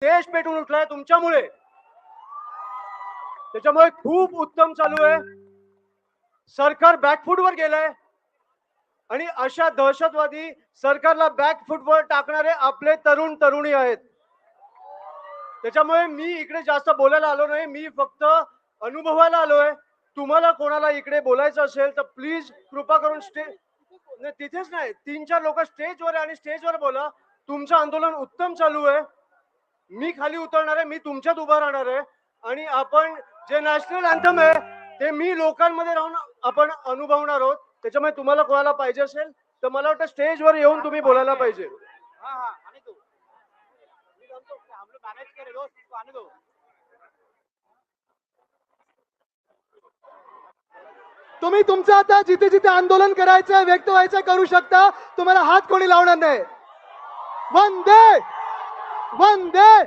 देश पेटून उठलाय तुमच्यामुळे. त्याच्यामुळे खूप उत्तम चालू आहे. सरकार बॅकफूटवर गेलंय आणि अशा दहशतवादी सरकारला बॅकफूटवर टाकणारे आपले तरुण तरुणी आहेत. त्याच्यामुळे मी इकडे जास्त बोलायला आलो नाही, मी फक्त अनुभवायला आलोय. तुम्हाला कोणाला इकडे बोलायचं असेल तर प्लीज कृपा करून तिथेच नाही, 3-4 लोक स्टेजवर आहे आणि स्टेजवर बोला. तुमचं आंदोलन उत्तम चालू आहे. मी खाली उतरणार आहे, मी तुमच्यात उभा राहणार आहे आणि आपण जे नॅशनल अँथम आहे ते मी लोकांमध्ये राहून आपण अनुभवणार आहोत. त्याच्यामुळे तुम्हाला कोणाला पाहिजे असेल तर मला वाटतं स्टेजवर येऊन तुम्ही बोलायला पाहिजे. तुम्ही तुमचं आता जिथे जिथे आंदोलन करायचं व्यक्त व्हायचं करू शकता. तुम्हाला हात कोणी लावणार नाही. वंदे वंदे